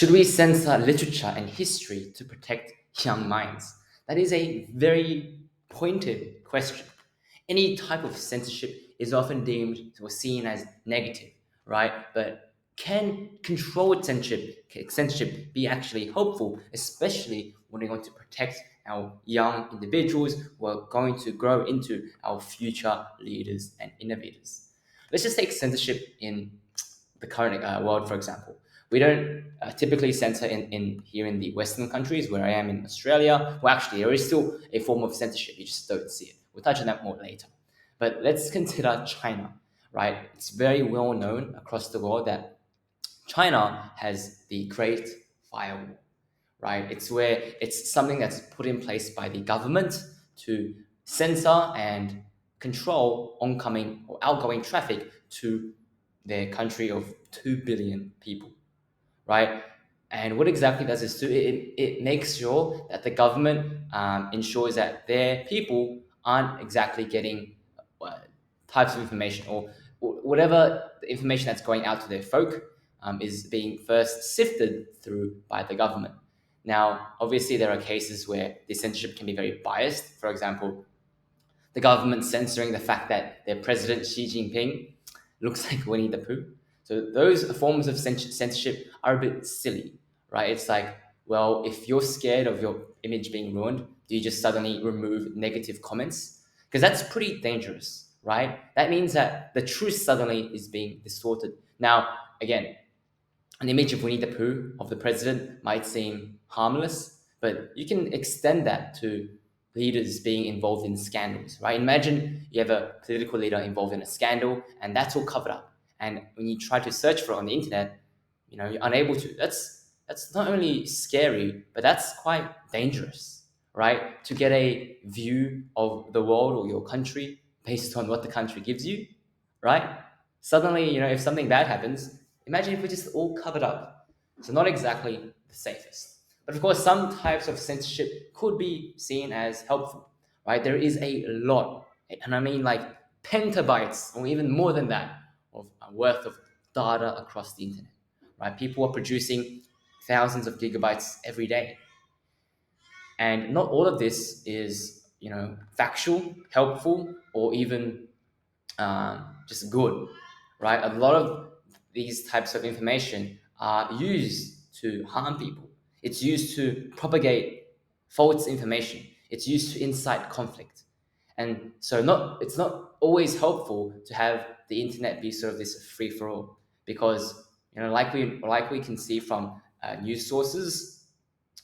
Should we censor literature and history to protect young minds? That is a very pointed question. Any type of censorship is often deemed or seen as negative, right? But can controlled censorship be actually helpful, especially when we're going to protect our young individuals who are going to grow into our future leaders and innovators? Let's just take censorship in the current world, for example. We don't typically censor in here in the Western countries where I am in Australia. Well, actually, there is still a form of censorship. You just don't see it. We'll touch on that more later. But let's consider China, right? It's very well known across the world that China has the Great Firewall, right? It's something that's put in place by the government to censor and control oncoming or outgoing traffic to their country of 2 billion people, right? And what exactly does this do? It makes sure that the government ensures that their people aren't exactly getting uh, types of information or whatever the information that's going out to their folk is being first sifted through by the government. Now, obviously, there are cases where the censorship can be very biased. For example, the government censoring the fact that their president Xi Jinping looks like Winnie the Pooh. So those forms of censorship are a bit silly, right? It's like, well, if you're scared of your image being ruined, do you just suddenly remove negative comments? Because that's pretty dangerous, right? That means that the truth suddenly is being distorted. Now, again, an image of Winnie the Pooh of the president might seem harmless, but you can extend that to leaders being involved in scandals, right? Imagine you have a political leader involved in a scandal and that's all covered up. And when you try to search for it on the internet, you're unable to. That's not only scary, but that's quite dangerous, right? To get a view of the world or your country based on what the country gives you, right? Suddenly, if something bad happens, imagine if we're just all covered up. So not exactly the safest. But of course, some types of censorship could be seen as helpful, right? There is a lot, and I mean like petabytes or even more than that of worth of data across the internet, right? People are producing thousands of gigabytes every day, and not all of this is factual, helpful, or even just good, right? A lot of these types of information are used to harm people. It's used to propagate false information. It's used to incite conflict. And so it's not always helpful to have the internet be sort of this free for all because like we can see from news sources,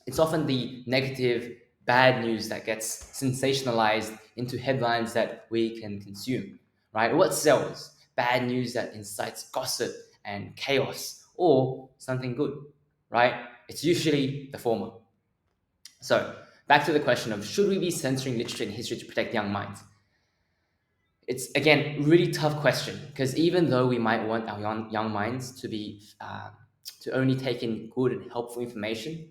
it's often the negative, bad news that gets sensationalized into headlines that we can consume, right? What sells? Bad news that incites gossip and chaos, or something good, right? It's usually the former. So, back to the question of should we be censoring literature and history to protect young minds? It's again really tough question because even though we might want our young minds to be to only take in good and helpful information,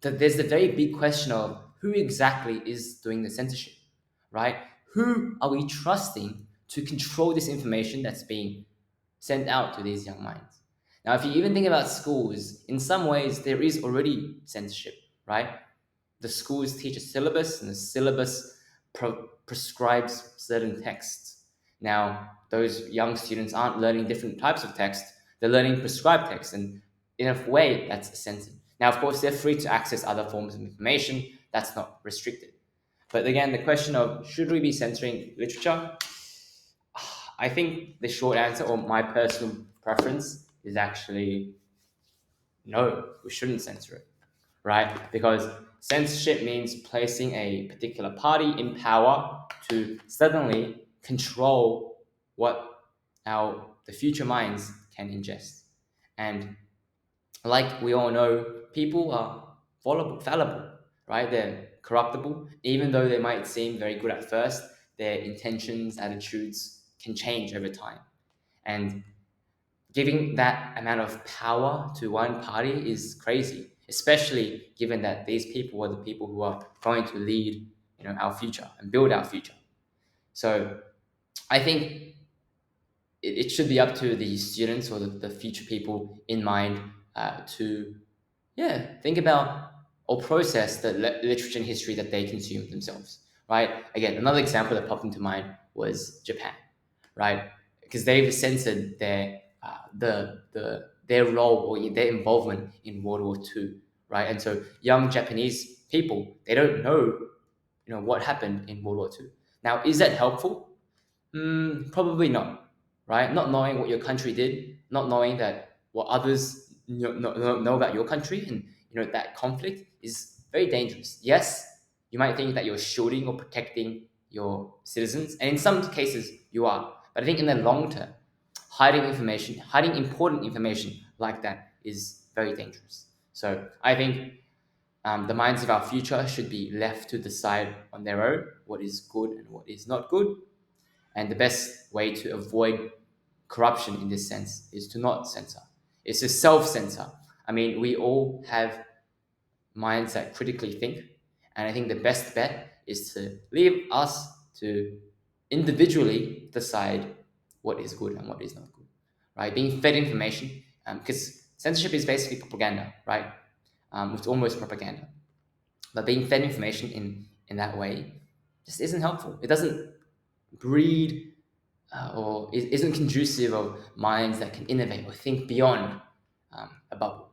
that there's the very big question of who exactly is doing the censorship, right? Who are we trusting to control this information that's being sent out to these young minds? Now, if you even think about schools, in some ways there is already censorship, right? The schools teach a syllabus, and the syllabus prescribes certain texts. Now, those young students aren't learning different types of text, they're learning prescribed text, and in a way, that's censored. Now, of course, they're free to access other forms of information, that's not restricted. But again, the question of should we be censoring literature? I think the short answer, or my personal preference, is actually no, we shouldn't censor it, right? Because censorship means placing a particular party in power to suddenly control what the future minds can ingest. And like we all know, people are fallible, right? They're corruptible. Even though they might seem very good at first, their intentions, attitudes can change over time. And giving that amount of power to one party is crazy, especially given that these people are the people who are going to lead, our future and build our future. So I think it should be up to the students or the future people in mind to Yeah, think about or process the literature and history that they consume themselves, right? Again, another example that popped into mind was Japan, right? Because they've censored their role or their involvement in World War II, right? And so young Japanese people, they don't know, what happened in World War II. Now, is that helpful? Probably not, right? Not knowing what your country did, not knowing that what others know about your country, and that conflict is very dangerous. Yes, you might think that you're shielding or protecting your citizens, and in some cases you are. But I think in the long term, hiding important information like that is very dangerous. So I think the minds of our future should be left to decide on their own what is good and what is not good, and the best way to avoid corruption in this sense is to not censor. It's to self censor. I mean, we all have minds that critically think. And I think the best bet is to leave us to individually decide what is good and what is not good, right? Being fed information, because censorship is basically propaganda, right? It's almost propaganda. But being fed information in that way just isn't helpful. It doesn't breed or isn't conducive of minds that can innovate or think beyond a bubble.